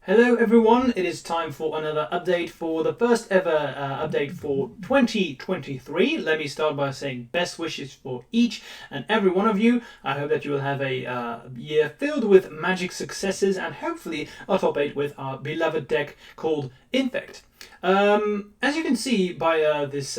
Hello everyone, it is time for another update for the first ever update for 2023. Let me start by saying best wishes for each and every one of you. I hope that you will have a year filled with magic successes and hopefully a top 8 with our beloved deck called Infect. As you can see by this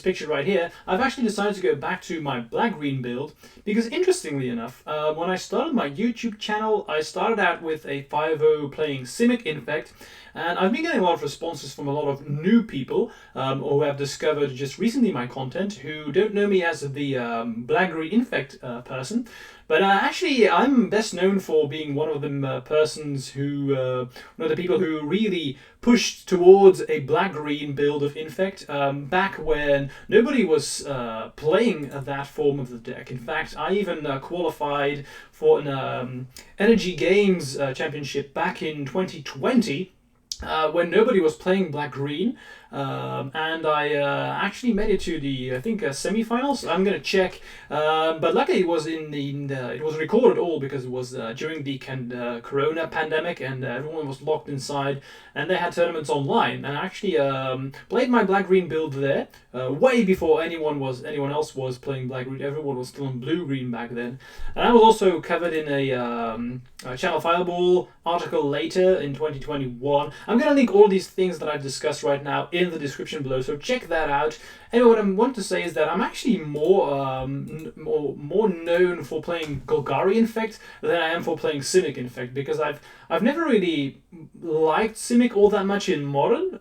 picture right here, I've actually decided to go back to my black-green build because interestingly enough, when I started my YouTube channel, I started out with a 5-0 playing Simic Infect, and I've been getting a lot of responses from a lot of new people or who have discovered just recently my content who don't know me as the Golgari Infect person. But actually, I'm best known for being one of the persons who, one of the people who really pushed towards a black-green build of Infect back when nobody was playing that form of the deck. In fact, I even qualified for an Energy Games championship back in 2020. When nobody was playing black-green, and I actually made it to the semi-finals. I'm gonna check, but luckily it was it was recorded all because it was during the Corona pandemic and everyone was locked inside, and they had tournaments online. And I actually played my black-green build there way before anyone else was playing black-green. Everyone was still on blue-green back then, and I was also covered in a Channel Fireball article later in 2021. I'm going to link all these things that I discussed right now in the description below, so check that out. Anyway, what I want to say is that I'm actually more known for playing Golgari Infect than I am for playing Simic Infect, because I've never really liked Simic all that much in Modern.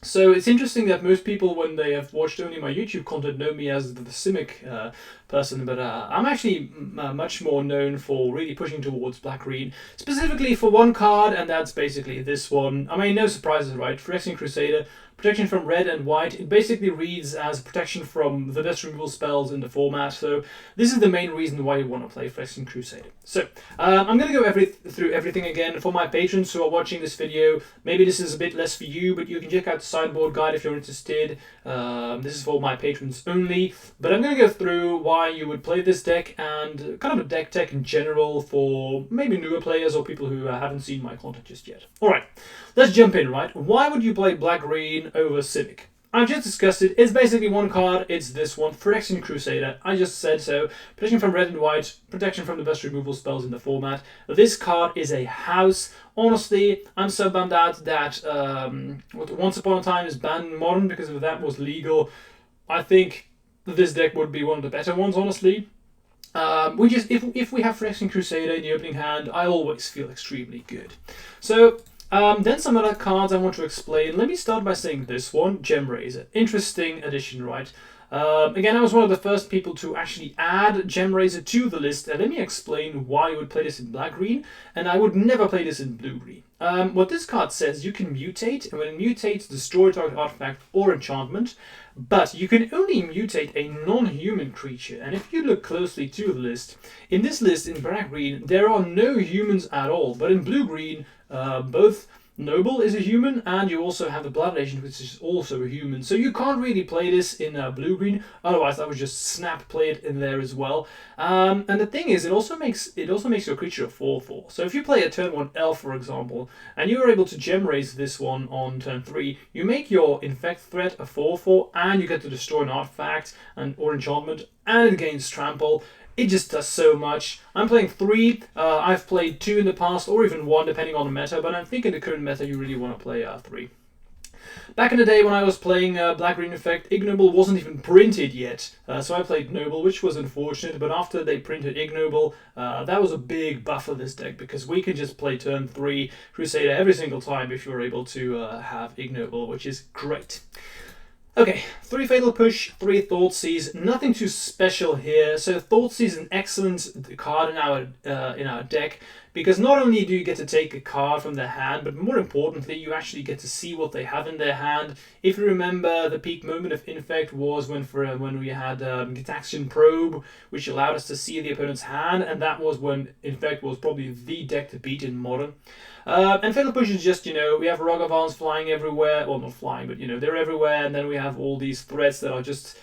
So it's interesting that most people, when they have watched only my YouTube content, know me as the Simic person, but I'm actually much more known for really pushing towards black-green, specifically for one card, and that's basically this one. I mean, no surprises, right? Phyrexian Crusader, protection from red and white. It basically reads as protection from the best removal spells in the format, so this is the main reason why you want to play Phyrexian Crusader. So, I'm going to go through everything again. For my patrons who are watching this video, maybe this is a bit less for you, but you can check out the sideboard guide if you're interested. This is for my patrons only, but I'm going to go through why you would play this deck and kind of a deck tech in general for maybe newer players or people who haven't seen my content just yet. Alright, let's jump in, right? Why would you play black-green over Simic? I've just discussed it. It's basically one card. It's this one, Phyrexian Crusader. I just said so. Protection from red and white, protection from the best removal spells in the format. This card is a house. Honestly, I'm so bummed out that Once Upon a Time is banned in Modern because if that was legal. I think this deck would be one of the better ones, honestly. If we have Phyrexian Crusader in the opening hand, I always feel extremely good. So. Then some other cards I want to explain. Let me start by saying this one, Gemraiser. Interesting addition, right? Again, I was one of the first people to actually add Gemraiser to the list, and let me explain why you would play this in black-green, and I would never play this in blue-green. What this card says, you can mutate, and when it mutates, destroy target artifact or enchantment, but you can only mutate a non-human creature, and if you look closely to the list, in this list in black-green, there are no humans at all, but in blue-green, both Noble is a human, and you also have the Blood Agent, which is also a human. So you can't really play this in blue-green. Otherwise, I would just snap play it in there as well. And the thing is, it also makes your creature a 4/4. So if you play a turn 1 elf, for example, and you are able to Gemraise this one on turn 3, you make your Infect threat a 4/4, and you get to destroy an artifact or enchantment, and it gains trample. It just does so much. I'm playing 3. I've played 2 in the past, or even 1, depending on the meta, but I think in the current meta you really want to play 3. Back in the day when I was playing Black-Green Effect, Ignoble wasn't even printed yet, so I played Noble, which was unfortunate, but after they printed Ignoble, that was a big buff for this deck, because we can just play turn 3 Crusader every single time if you're able to have Ignoble, which is great. Okay, 3 Fatal Push, 3 Thoughtseize, nothing too special here. So Thoughtseize is an excellent card in our deck, because not only do you get to take a card from their hand, but more importantly, you actually get to see what they have in their hand. If you remember, the peak moment of Infect was when we had Gitaxian Probe, which allowed us to see the opponent's hand, and that was when Infect was probably the deck to beat in Modern. And Fatal Push is just, we have Rogavans flying everywhere, well, not flying, but, they're everywhere, and then we have all these threats that are just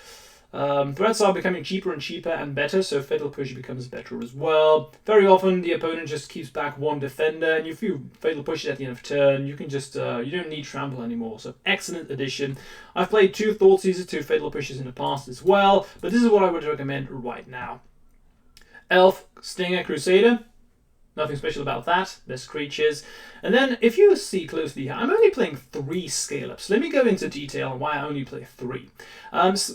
Threats are becoming cheaper and cheaper and better, so Fatal Push becomes better as well. Very often the opponent just keeps back one defender, and if you Fatal Push it at the end of turn, you can just, you don't need Trample anymore. So excellent addition. I've played 2 Thoughtseizers, 2 Fatal Pushes in the past as well, but this is what I would recommend right now. Elf, Stinger, Crusader. Nothing special about that. Best creatures. And then, if you see closely here, I'm only playing 3 scale-ups. Let me go into detail on why I only play 3.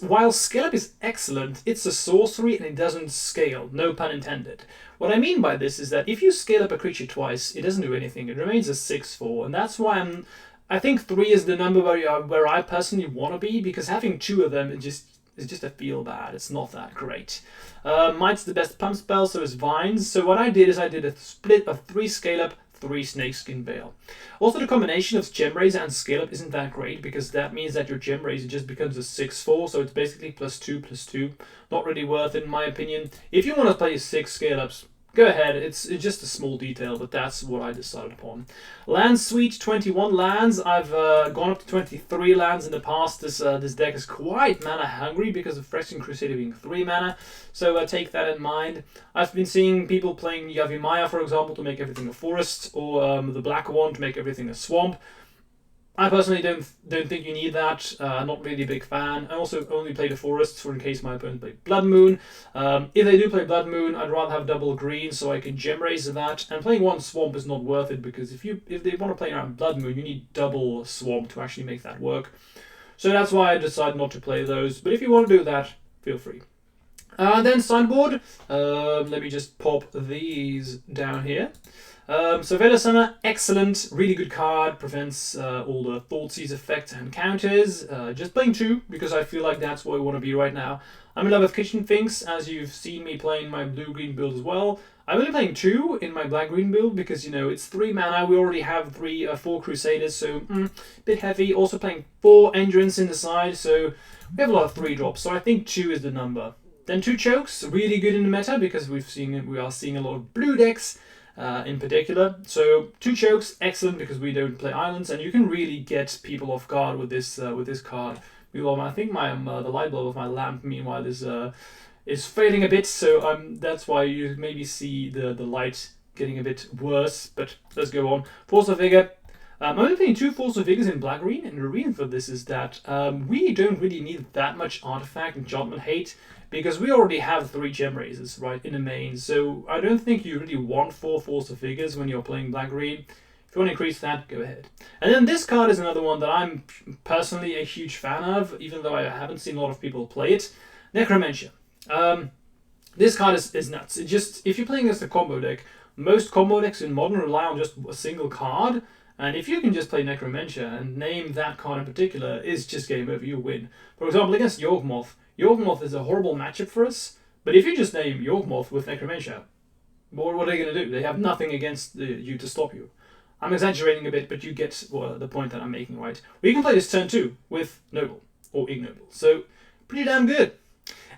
While scale-up is excellent, it's a sorcery and it doesn't scale. No pun intended. What I mean by this is that if you scale up a creature twice, it doesn't do anything. It remains a 6/4, and that's why I think 3 is the number where I personally want to be, because having 2 of them, it's just a feel bad. It's not that great. Might's the best pump spell, so is Vines. So what I did is I did a split of 3 scale up, 3 Snakeskin Veil. Also, the combination of Gem Razor and scale up isn't that great, because that means that your Gem Razor just becomes a 6/4, so it's basically +2/+2. Not really worth it in my opinion. If you want to play 6 scale ups, go ahead. It's just a small detail, but that's what I decided upon. Land Suite, 21 lands. I've gone up to 23 lands in the past. This deck is quite mana hungry because of Phyrexian Crusader being 3 mana, so take that in mind. I've been seeing people playing Yavimaya, for example, to make everything a forest, or the black one to make everything a swamp. I personally don't think you need that. Not really a big fan. I also only play the forests for in case my opponent play Blood Moon. If they do play Blood Moon, I'd rather have double green so I can Gem Razor that. And playing 1 swamp is not worth it, because if they want to play around Blood Moon, you need double swamp to actually make that work. So that's why I decided not to play those. But if you want to do that, feel free. Then sideboard. Let me just pop these down here. So Vela Summer, excellent, really good card, prevents all the Thoughtseize effects and counters. Just playing 2, because I feel like that's where I want to be right now. I'm in love with Kitchen Finks, as you've seen me playing my blue-green build as well. I'm only playing 2 in my black-green build, because, you know, it's 3 mana, we already have 4 Crusaders, so a bit heavy. Also playing 4 Endurance in the side, so we have a lot of 3 drops, so I think 2 is the number. Then 2 Chokes, really good in the meta, because we are seeing a lot of blue decks, in particular. So 2 Chokes, excellent, because we don't play islands, and you can really get people off guard with this card. Meanwhile, I think the light bulb of my lamp, meanwhile, is fading a bit, so that's why you maybe see the light getting a bit worse. But let's go on. Force of Vigor. I'm only playing 2 Force of Vigors in black green, and the reason for this is that we don't really need that much artifact enchantment hate, because we already have 3 Gem Razors, right, in the main. So I don't think you really want 4 Force of Vigors when you're playing black-green. If you want to increase that, go ahead. And then this card is another one that I'm personally a huge fan of, even though I haven't seen a lot of people play it. Necromentia. This card is nuts. If you're playing against a combo deck, most combo decks in Modern rely on just a single card. And if you can just play Necromentia and name that card in particular, it's just game over, you win. For example, against Yawgmoth. Yawgmoth is a horrible matchup for us, but if you just name Yawgmoth with Necromentia, what are they going to do? They have nothing against you to stop you. I'm exaggerating a bit, but you get the point that I'm making, right? Well, you can play this turn 2 with Noble or Ignoble, so pretty damn good.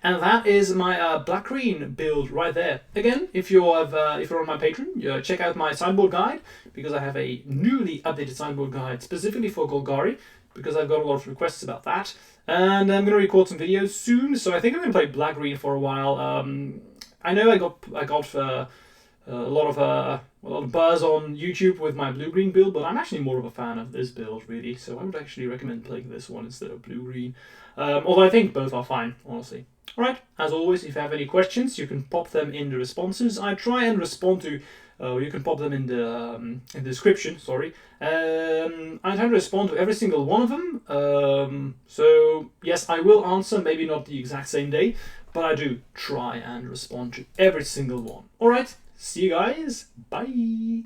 And that is my black-green build right there. Again, if you're on my Patreon, check out my sideboard guide, because I have a newly updated sideboard guide specifically for Golgari, because I've got a lot of requests about that. And I'm going to record some videos soon, so I think I'm going to play black-green for a while. I know I got a lot of buzz on YouTube with my blue-green build, but I'm actually more of a fan of this build, really. So I would actually recommend playing this one instead of blue-green. Although I think both are fine, honestly. Alright, as always, if you have any questions, you can pop them in the responses. I try and respond to, you can pop them in the description, sorry. I try to respond to every single one of them. So, yes, I will answer, maybe not the exact same day, but I do try and respond to every single one. Alright, see you guys, bye!